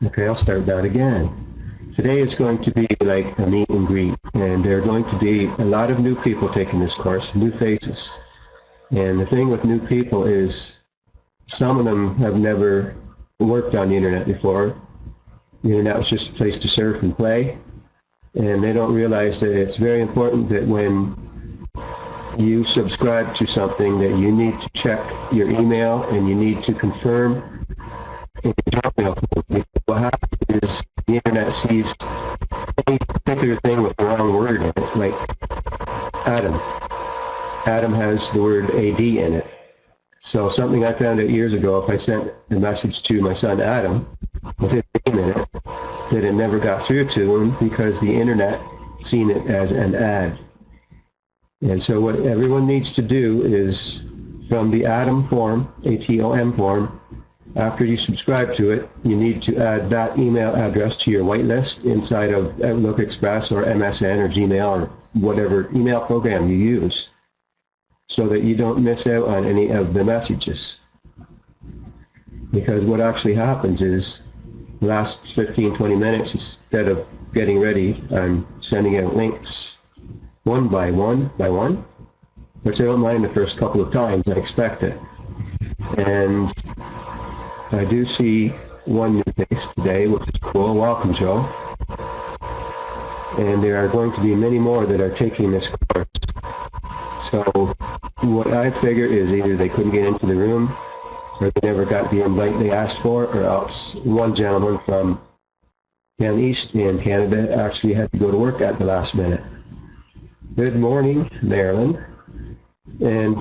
Okay, I'll start that again. Today is going to be like a meet and greet, and there are going to be a lot of new people taking this course, new faces. And the thing with new people is some of them have never worked on the internet before. The internet was just a place to surf and play, and they don't realize that it's very important that when you subscribe to something that you need to check your email and you need to confirm in your junk mail. What happens is the internet sees any particular thing with the wrong word in it, like Adam. Adam has the word AD in it. So something I found out years ago, if I sent a message to my son Adam with his name in it, that it never got through to him because the internet seen it as an ad. And so what everyone needs to do is, from the Atom form, ATOM form, after you subscribe to it, you need to add that email address to your whitelist inside of Outlook Express or MSN or Gmail or whatever email program you use, so that you don't miss out on any of the messages. Because what actually happens is, the last 15-20 minutes, instead of getting ready, I'm sending out links one by one, which I don't mind the first couple of times. I expect it. And I do see one new face today, which is cool. Welcome, Joe. And there are going to be many more that are taking this course. So what I figure is either they couldn't get into the room, or they never got the invite they asked for, or else one gentleman from down east in Canada actually had to go to work at the last minute. Good morning, Marilyn. And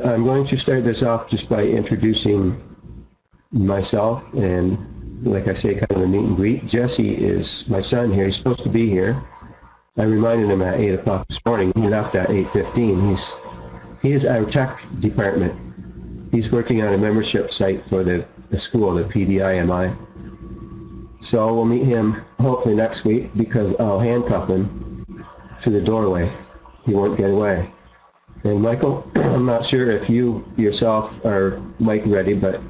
I'm going to start this off just by introducing myself and, like I say, kind of a meet and greet. Jesse is my son here. He's supposed to be here. I reminded him at 8 o'clock this morning. He left at 8:15. He is our tech department. He's working on a membership site for the school, the PDIMI. So we'll meet him hopefully next week, because I'll handcuff him to the doorway. He won't get away. And Michael, I'm not sure if you yourself are mic ready, but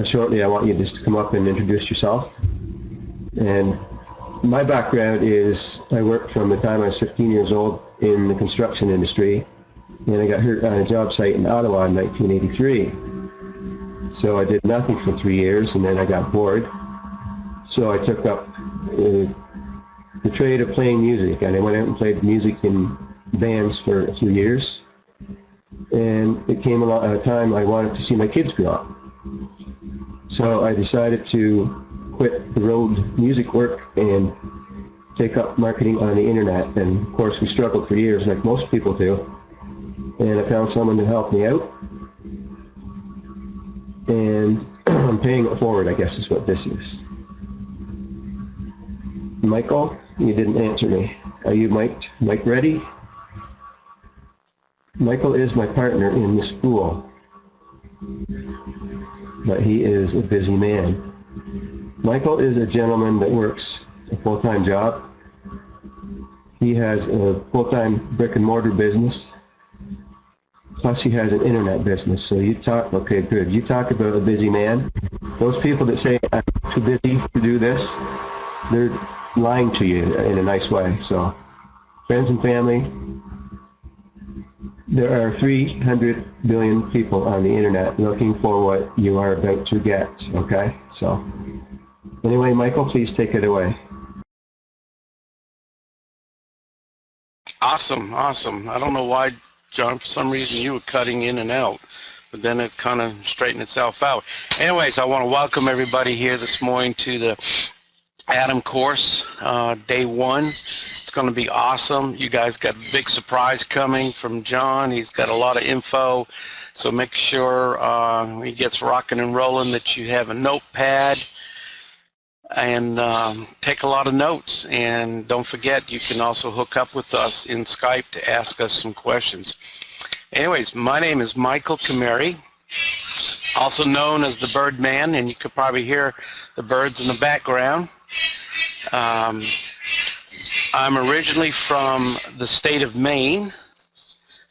shortly I want you just to come up and introduce yourself. And my background is I worked from the time I was 15 years old in the construction industry, and I got hurt on a job site in Ottawa in 1983. So I did nothing for 3 years, and then I got bored. So I took up the trade of playing music, and I went out and played music in bands for a few years. And it came a time I wanted to see my kids grow up. So I decided to quit the road music work and take up marketing on the internet. And of course we struggled for years, like most people do. And I found someone to help me out. And I'm paying it forward, I guess is what this is. Michael, you didn't answer me. Are you mic ready? Michael is my partner in the school, but he is a busy man. Michael is a gentleman that works a full-time job. He has a full-time brick and mortar business, plus he has an internet business. So you talk, okay, good. You talk about a busy man. Those people that say, I'm too busy to do this, they're lying to you in a nice way. So friends and family, there are 300 billion people on the internet looking for what you are about to get, okay? So anyway, Michael, please take it away. Awesome. I don't know why, John, for some reason you were cutting in and out, but then it kind of straightened itself out. Anyways, I want to welcome everybody here this morning to the Atom course, day one. It's going to be awesome. You guys got a big surprise coming from John. He's got a lot of info, so make sure he gets rocking and rolling that you have a notepad and take a lot of notes. And don't forget, you can also hook up with us in Skype to ask us some questions. Anyways, my name is Michael Kameri, also known as the Birdman, and you could probably hear the birds in the background. I'm originally from the state of Maine,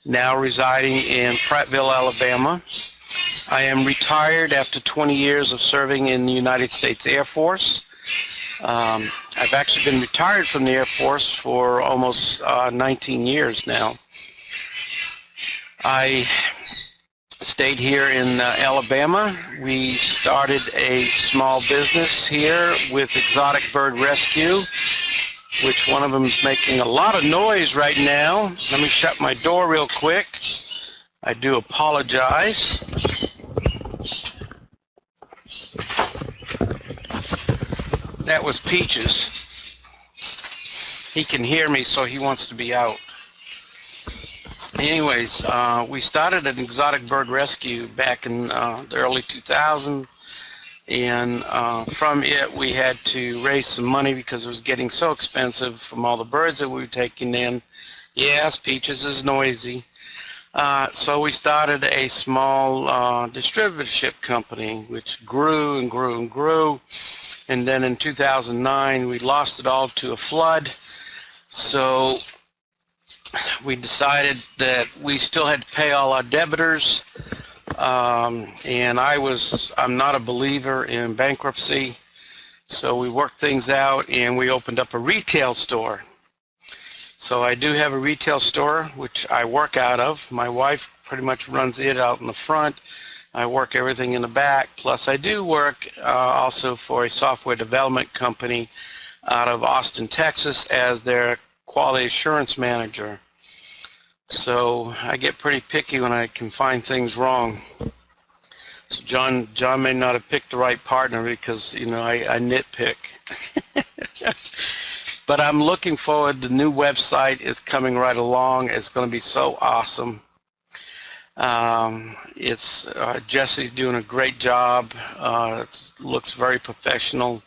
now residing in Prattville, Alabama. I am retired after 20 years of serving in the United States Air Force. I've actually been retired from the Air Force for almost 19 years now. I stayed here in Alabama. We started a small business here with exotic bird rescue, which one of them is making a lot of noise right now. Let me shut my door real quick. I do apologize. That was Peaches. He can hear me, so he wants to be out. Anyways, we started an exotic bird rescue back in the early 2000s, and from it we had to raise some money because it was getting so expensive from all the birds that we were taking in. Yes, Peaches is noisy. So we started a small distributorship company, which grew and grew and grew. And then in 2009, we lost it all to a flood. So we decided that we still had to pay all our debtors. And I'm not a believer in bankruptcy. So we worked things out and we opened up a retail store. So I do have a retail store, which I work out of. My wife pretty much runs it out in the front. I work everything in the back. Plus I do work also for a software development company out of Austin, Texas as their quality assurance manager. So I get pretty picky when I can find things wrong. So John may not have picked the right partner because, you know, I nitpick. But I'm looking forward. The new website is coming right along. It's going to be so awesome. Jesse's doing a great job. It looks very professional.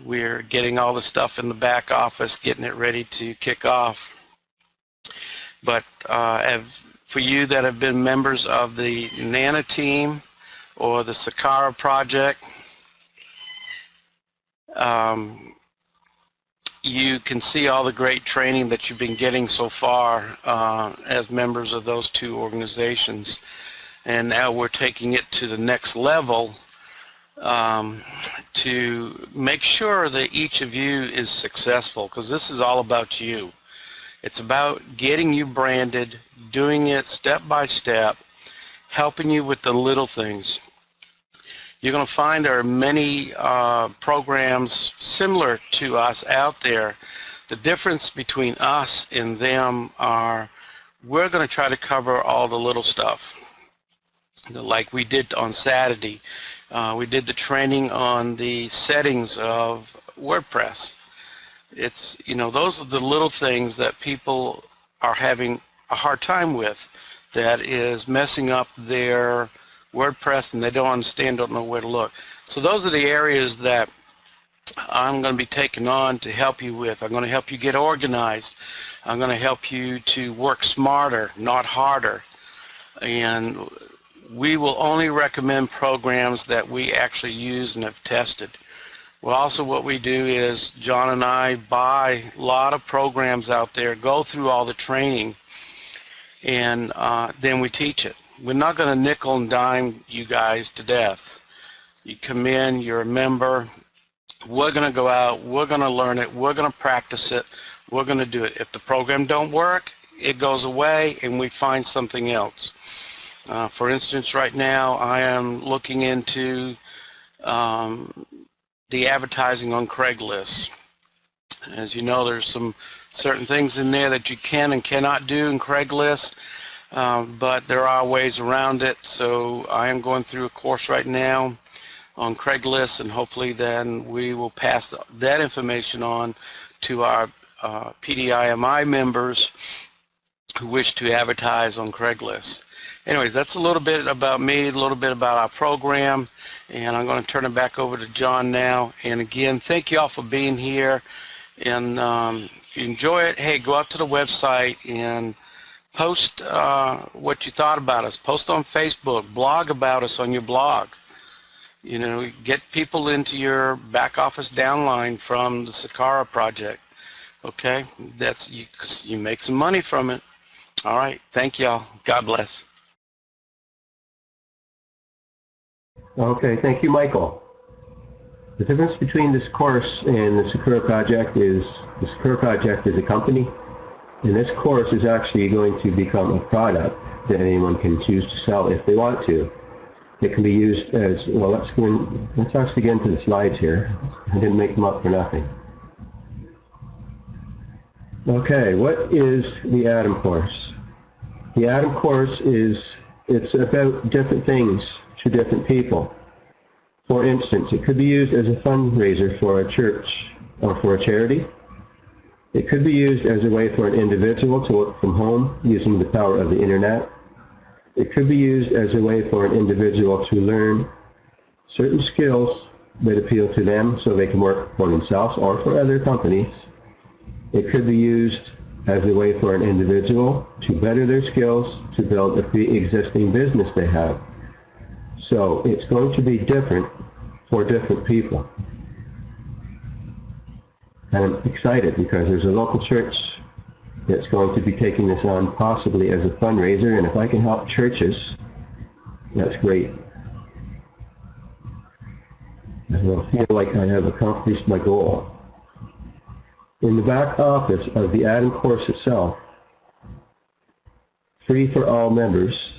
We're getting all the stuff in the back office, getting it ready to kick off. But for you that have been members of the NANA team or the Sakara project, you can see all the great training that you've been getting so far as members of those two organizations. And now we're taking it to the next level to make sure that each of you is successful, because this is all about you. It's about getting you branded, doing it step by step, helping you with the little things. You're going to find there are many programs similar to us out there. The difference between us and them are we're going to try to cover all the little stuff. Like we did on Saturday. We did the training on the settings of WordPress. It's, you know, those are the little things that people are having a hard time with, that is messing up their WordPress and they don't understand, don't know where to look. So those are the areas that I'm going to be taking on to help you with. I'm going to help you get organized. I'm going to help you to work smarter, not harder. And we will only recommend programs that we actually use and have tested. Well, also what we do is John and I buy a lot of programs out there, go through all the training, and then we teach it. We're not going to nickel and dime you guys to death. You come in, you're a member, we're going to go out, we're going to learn it, we're going to practice it, we're going to do it. If the program don't work, it goes away and we find something else. For instance, right now I am looking into the advertising on Craigslist. As you know, there's some certain things in there that you can and cannot do in Craigslist, but there are ways around it. So I am going through a course right now on Craigslist, and hopefully then we will pass that information on to our PDIMI members who wish to advertise on Craigslist. Anyways, that's a little bit about me, a little bit about our program, and I'm going to turn it back over to John now. And again, thank you all for being here. And if you enjoy it, hey, go out to the website and post what you thought about us. Post on Facebook, blog about us on your blog. You know, get people into your back office downline from the Sakara project. Okay, that's you make some money from it. All right, thank y'all. God bless. Okay, thank you, Michael. The difference between this course and the Sakura Project is the Sakura Project is a company, and this course is actually going to become a product that anyone can choose to sell if they want to. It can be used as, well, let's actually get into the slides here. I didn't make them up for nothing. Okay, what is the Atom course? The Atom course it's about different things to different people. For instance, it could be used as a fundraiser for a church or for a charity. It could be used as a way for an individual to work from home using the power of the internet. It could be used as a way for an individual to learn certain skills that appeal to them so they can work for themselves or for other companies. It could be used as a way for an individual to better their skills to build a pre-existing business they have. So it's going to be different for different people. And I'm excited because there's a local church that's going to be taking this on possibly as a fundraiser, and if I can help churches, that's great. I will feel like I have accomplished my goal. In the back office of the Atom course itself, free for all members,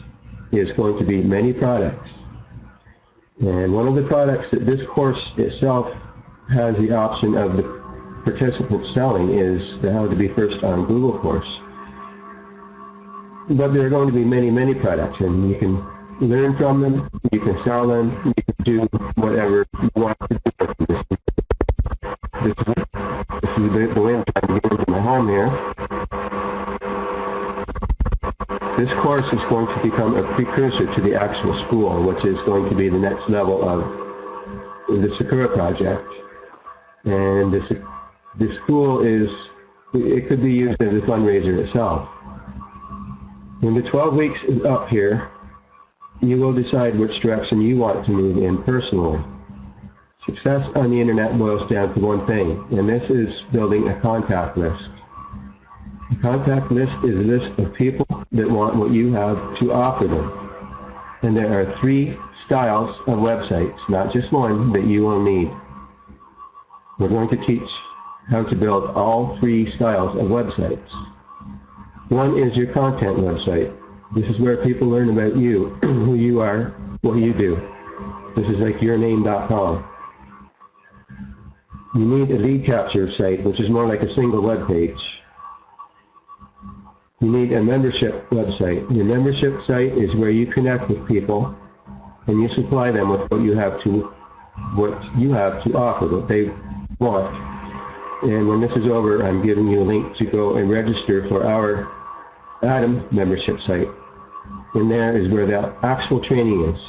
is going to be many products. And one of the products that this course itself has the option of the participants selling is the How to Be First on Google course. But there are going to be many, many products, and you can learn from them, you can sell them, you can do whatever you want to do with this. This is the wind trying to get into my home here. This course is going to become a precursor to the actual school, which is going to be the next level of the Sakura Project. And the school it could be used as a fundraiser itself. When the 12 weeks is up here, you will decide which direction you want to move in personally. Success on the internet boils down to one thing, and this is building a contact list. A contact list is a list of people that want what you have to offer them. And there are 3 styles of websites, not just one, that you will need. We're going to teach how to build all 3 styles of websites. One is your content website. This is where people learn about you, who you are, what you do. This is like yourname.com. You need a lead capture site, which is more like a single web page. You need a membership website. Your membership site is where you connect with people and you supply them with what you have to offer, what they want. And when this is over, I'm giving you a link to go and register for our Atom membership site. And there is where the actual training is.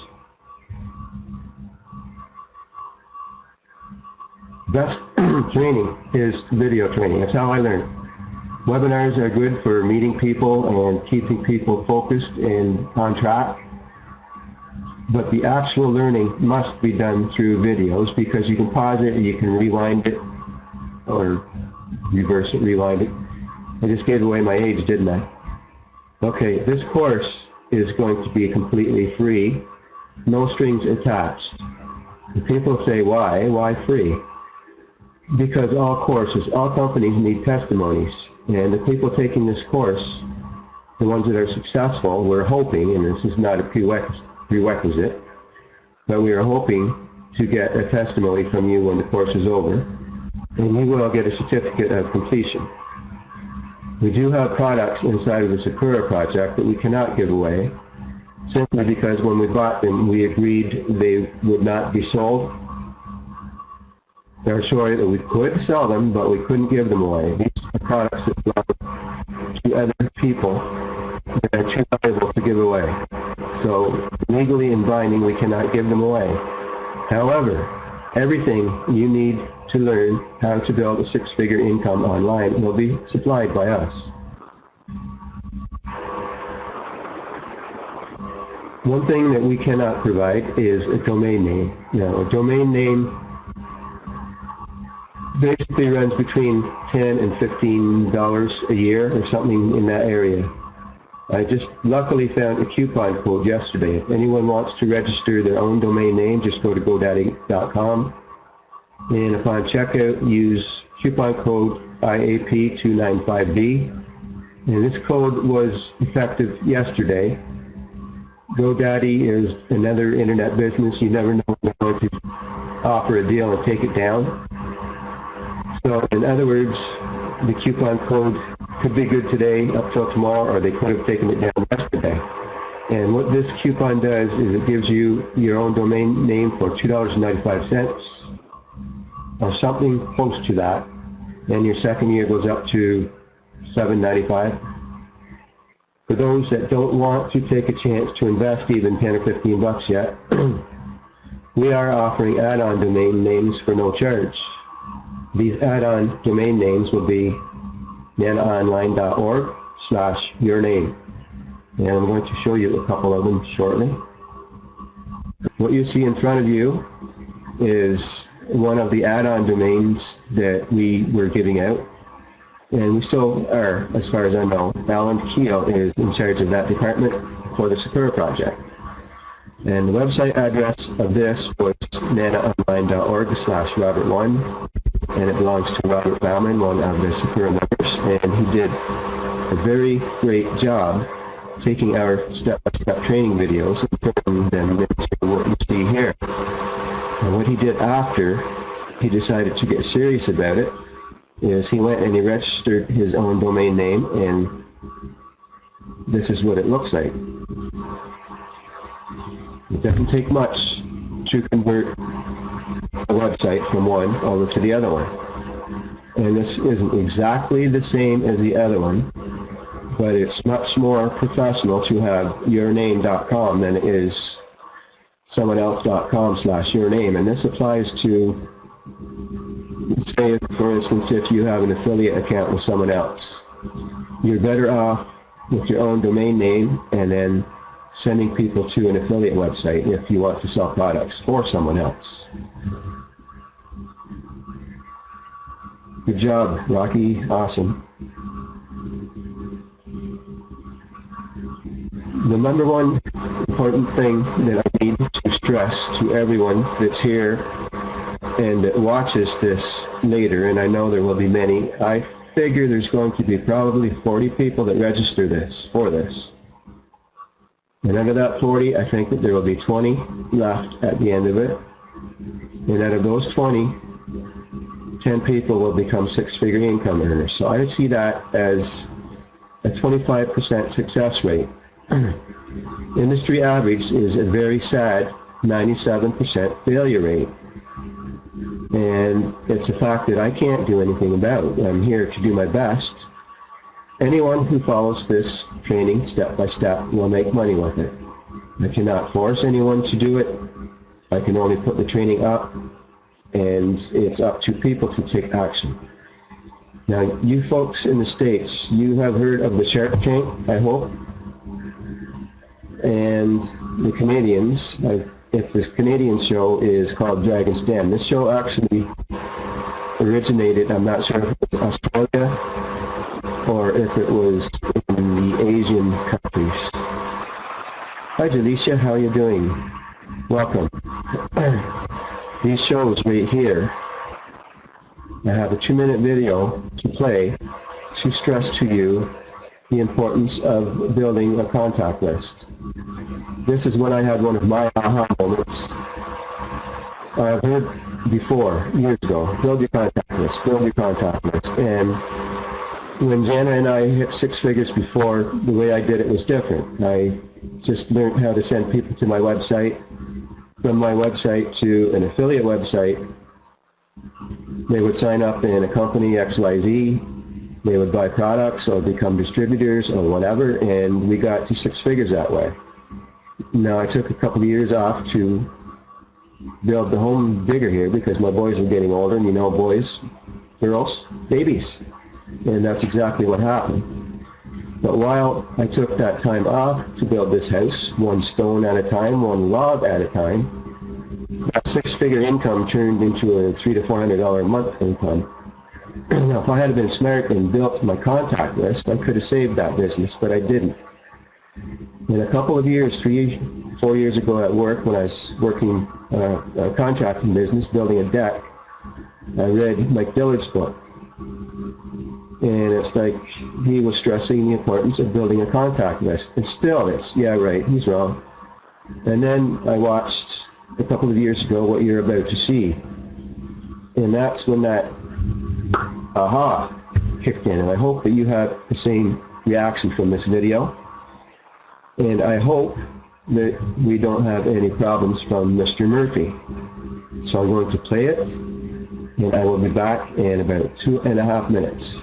Best training is video training. That's how I learn. Webinars are good for meeting people and keeping people focused and on track. But the actual learning must be done through videos because you can pause it, you can rewind it, or reverse it, rewind it. I just gave away my age, didn't I? Okay, this course is going to be completely free, no strings attached. And people say, why? Why free? Because all companies need testimonies. And the people taking this course, the ones that are successful, we're hoping, and this is not a prerequisite, but we are hoping to get a testimony from you when the course is over, and you will get a certificate of completion. We do have products inside of the Sakura Project that we cannot give away, simply because when we bought them, we agreed they would not be sold. They're sorry that we could sell them, but we couldn't give them away. These are products that belong to other people that are too valuable to give away. So legally and binding, we cannot give them away. However, everything you need to learn how to build a 6-figure income online will be supplied by us. One thing that we cannot provide is a domain name. Now, a domain name basically runs between $10 and $15 a year or something in that area. I just luckily found a coupon code yesterday. If anyone wants to register their own domain name, just go to GoDaddy.com, and upon checkout, use coupon code IAP295B. And this code was effective yesterday. GoDaddy is another internet business. You never know when they're going to offer a deal and take it down. So in other words, the coupon code could be good today up till tomorrow, or they could have taken it down yesterday. And what this coupon does is it gives you your own domain name for $2.95 or something close to that, and your second year goes up to $7.95. For those that don't want to take a chance to invest even 10 or 15 bucks yet, we are offering add-on domain names for no charge. These add-on domain names will be nanaonline.org/yourname. And I'm going to show you a couple of them shortly. What you see in front of you is one of the add-on domains that we were giving out. And we still are, as far as I know. Alan Keel is in charge of that department for the Sakura project. And the website address of this was nanaonline.org/Robert1, and it belongs to Robert Bauman, one of the Sakura members, and he did a very great job taking our step-by-step training videos and turning them into what you see here. And what he did after he decided to get serious about it is he went and he registered his own domain name, and this is what it looks like. It doesn't take much to convert a website from one over to the other one. And this isn't exactly the same as the other one, but it's much more professional to have yourname.com than it is someoneelse.com/yourname. And this applies to, say, for instance, if you have an affiliate account with someone else. You're better off with your own domain name and then sending people to an affiliate website if you want to sell products for someone else. Good job, Rocky. Awesome. The number one important thing that I need to stress to everyone that's here and that watches this later, and I know there will be many, I figure there's going to be probably 40 people that register for this. And out of that 40, I think that there will be 20 left at the end of it. And out of those 20, 10 people will become six-figure income earners. So I see that as a 25% success rate. Industry average is a very sad 97% failure rate. And it's a fact that I can't do anything about. I'm here to do my best. Anyone who follows this training step by step will make money with it. I cannot force anyone to do it. I can only put the training up, and it's up to people to take action. Now, you folks in the States, you have heard of the Shark Tank, I hope. And the Canadians, if this Canadian show is called Dragon's Den. This show actually originated, I'm not sure if it was Australia or if it was in the Asian countries. Hi Jaleisha, how are you doing? Welcome. These shows right here, I have a 2-minute video to play to stress to you the importance of building a contact list. This is when I had one of my aha moments. I've heard before, years ago, build your contact list, build your contact list. And when Jana and I hit six figures before, the way I did it was different. I just learned how to send people to my website, from my website to an affiliate website. They would sign up in a company XYZ, they would buy products or become distributors or whatever, and we got to six figures that way. Now I took a couple of years off to build the home bigger here because my boys were getting older, and you know, boys, girls, babies. And that's exactly what happened. But while I took that time off to build this house, one stone at a time, one log at a time, that six-figure income turned into a $300 to $400 a month income. Now, if I had been smart and built my contact list, I could have saved that business, but I didn't. And a couple of years, 4 years ago at work, when I was working a contracting business, building a deck, I read Mike Dillard's book. And it's like he was stressing the importance of building a contact list. And still, yeah, right, he's wrong. And then I watched a couple of years ago What You're About to See. And that's when that aha kicked in. And I hope that you have the same reaction from this video. And I hope that we don't have any problems from Mr. Murphy. So I'm going to play it, and I will be back in about 2.5 minutes.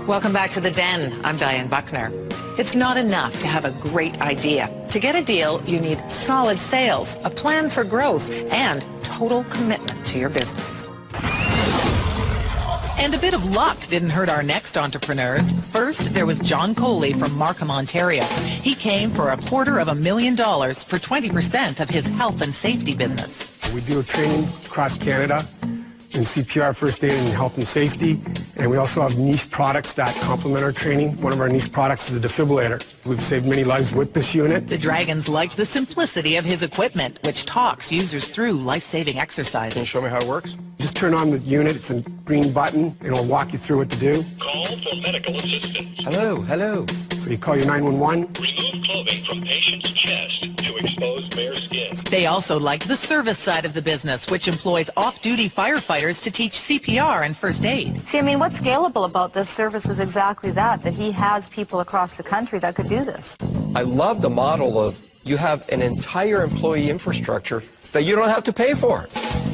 Welcome back to The Den. I'm Diane Buckner. It's not enough to have a great idea. To get a deal, you need solid sales, a plan for growth, and total commitment to your business. And a bit of luck didn't hurt our next entrepreneurs. First, there was John Coley from Markham, Ontario. He came for $250,000 for 20% of his health and safety business. We do training across Canada in CPR, first aid, and health and safety. And we also have niche products that complement our training. One of our niche products is a defibrillator. We've saved many lives with this unit. The Dragons liked the simplicity of his equipment, which talks users through life-saving exercises. Can you show me how it works? Just turn on the unit. It's a green button. It'll walk you through what to do. Call for medical assistance. Hello, hello. So you call your 911. Remove clothing from patient's chest to expose bare skin. They also liked the service side of the business, which employs off-duty firefighters to teach CPR and first aid. See, I mean, what's scalable about this service is exactly that he has people across the country that could do this. I love the model of you have an entire employee infrastructure that you don't have to pay for.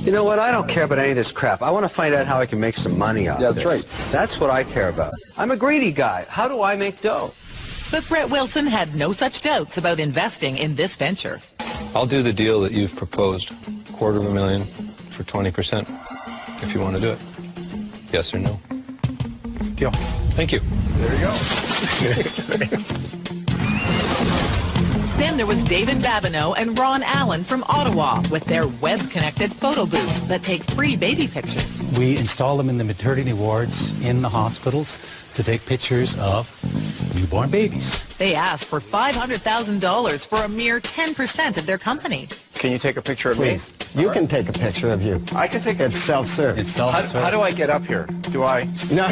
You know what? I don't care about any of this crap. I want to find out how I can make some money off this. That's right. That's what I care about. I'm a greedy guy. How do I make dough? But Brett Wilson had no such doubts about investing in this venture. I'll do the deal that you've proposed, $250,000 for 20%, if you want to do it. Yes or no? It's a deal. Thank you. There you go. Then there was David Babineau and Ron Allen from Ottawa with their web-connected photo booths that take free baby pictures. We install them in the maternity wards in the hospitals to take pictures of newborn babies. They asked for $500,000 for a mere 10% of their company. Can you take a picture of Please. You can take a picture of you. me? I can take It's self-serve. It's self-serve. How do I get up here? Do I? No.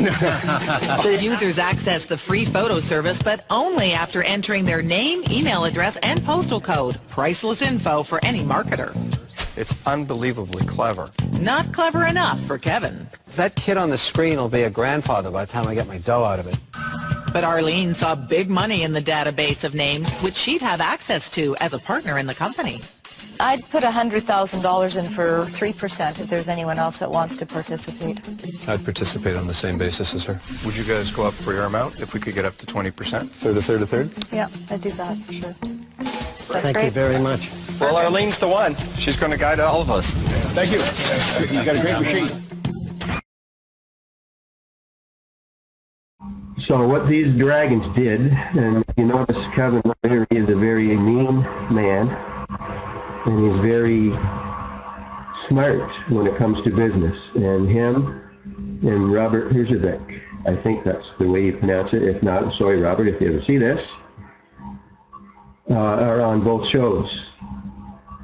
Users access the free photo service, but only after entering their name, email address, and postal code. Priceless info for any marketer. It's unbelievably clever. Not clever enough for Kevin. That kid on the screen will be a grandfather by the time I get my dough out of it. But Arlene saw big money in the database of names, which she'd have access to as a partner in the company. I'd put $100,000 in for 3% if there's anyone else that wants to participate. I'd participate on the same basis as her. Would you guys go up for your amount if we could get up to 20%? Third, a third, a third? Yeah, I'd do that, sure. That's Thank great. you very much. Well, Arlene's the one. She's going to guide all of us. Thank you. You got a great machine. So what these dragons did, and you notice Kevin right here, he is a very mean man, and he's very smart when it comes to business. And him and Robert Hirschevik, I think that's the way you pronounce it. If not, I'm sorry, Robert, if you ever see this, are on both shows.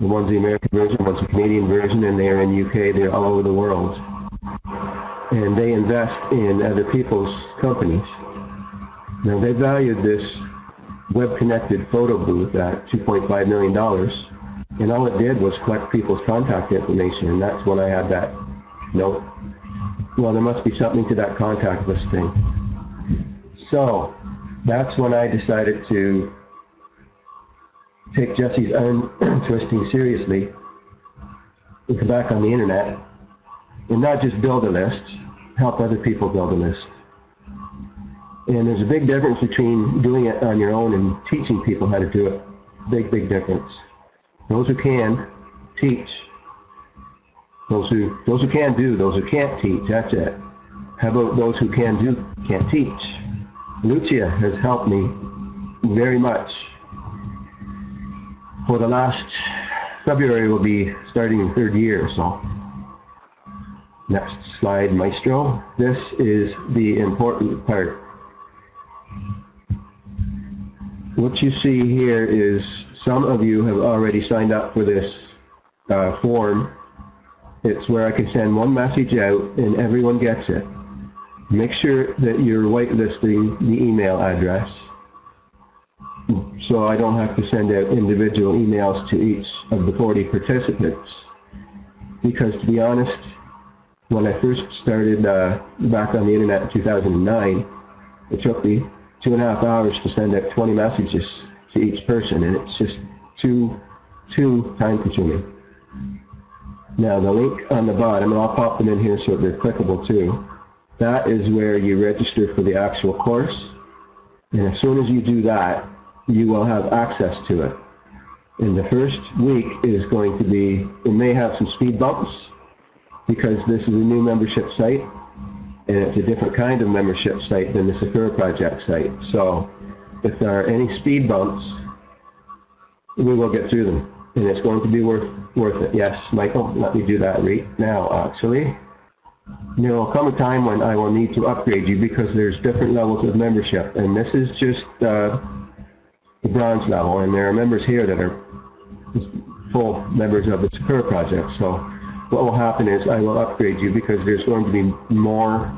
One's the American version, one's the Canadian version, and they're in UK, they're all over the world. And they invest in other people's companies. Now, they valued this web-connected photo booth at $2.5 million, and all it did was collect people's contact information, and that's when I had that note. Well, there must be something to that contact list thing. So, that's when I decided to take Jesse's arm twisting seriously and come back on the internet and not just build a list, help other people build a list. And there's a big difference between doing it on your own and teaching people how to do it. Big, big difference. Those who can, teach. Those who can do, those who can't teach, that's it. How about those who can do, can't teach? Lucia has helped me very much for the last February will be starting in third year, so. Next slide, Maestro. This is the important part. What you see here is some of you have already signed up for this form. It's where I can send one message out and everyone gets it. Make sure that you're whitelisting the email address so I don't have to send out individual emails to each of the 40 participants. Because to be honest, when I first started back on the internet in 2009, it took me 2.5 hours to send out 20 messages to each person, and it's just too time consuming. Now the link on the bottom, and I'll pop them in here so they're clickable too, that is where you register for the actual course, and as soon as you do that, you will have access to it. And the first week is going to be, it may have some speed bumps, because this is a new membership site, and it's a different kind of membership site than the Sakura Project site. So if there are any speed bumps, we will get through them, and it's going to be worth it. Yes, Michael, let me do that right now, actually. There will come a time when I will need to upgrade you because there's different levels of membership, and this is just the bronze level, and there are members here that are full members of the Sakura Project. So what will happen is I will upgrade you because there's going to be more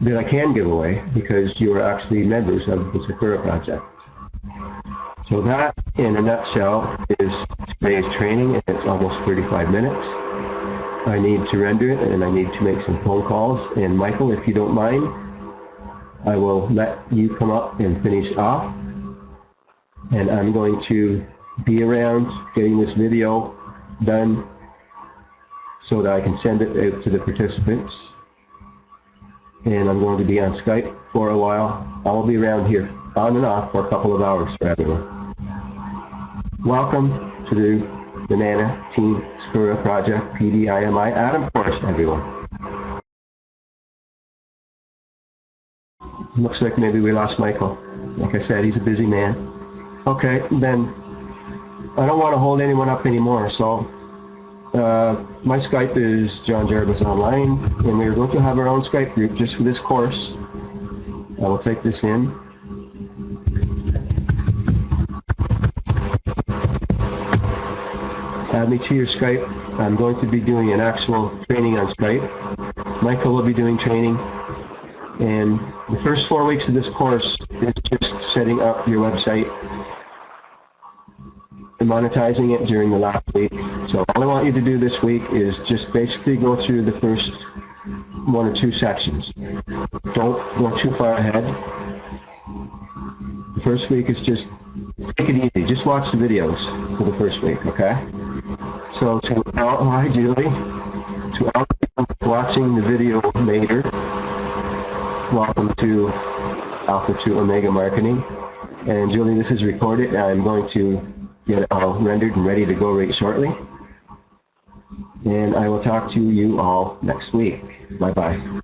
that I can give away because you are actually members of the Sakura Project. So that, in a nutshell, is today's training, and it's almost 35 minutes. I need to render it, and I need to make some phone calls. And Michael, if you don't mind, I will let you come up and finish off. And I'm going to be around getting this video done so that I can send it out to the participants. And I'm going to be on Skype for a while. I will be around here on and off for a couple of hours for everyone. Welcome to the Banana Team Sakura Project PDIMI Atom course, everyone. Looks like maybe we lost Michael. Like I said, he's a busy man. Okay, then I don't want to hold anyone up anymore, so my Skype is John Jarvis Online, and we're going to have our own Skype group just for this course. I will take this in. Add me to your Skype. I'm going to be doing an actual training on Skype. Michael will be doing training. And the first 4 weeks of this course is just setting up your website and monetizing it during the last week. So all I want you to do this week is just basically go through the first 1 or 2 sections. Don't go too far ahead. The first week is just take it easy. Just watch the videos for the first week, okay? So hi Julie, to all watching the video later, welcome to Alpha to Omega Marketing. And Julie, this is recorded. I'm going to get it all rendered and ready to go right shortly. And I will talk to you all next week. Bye-bye.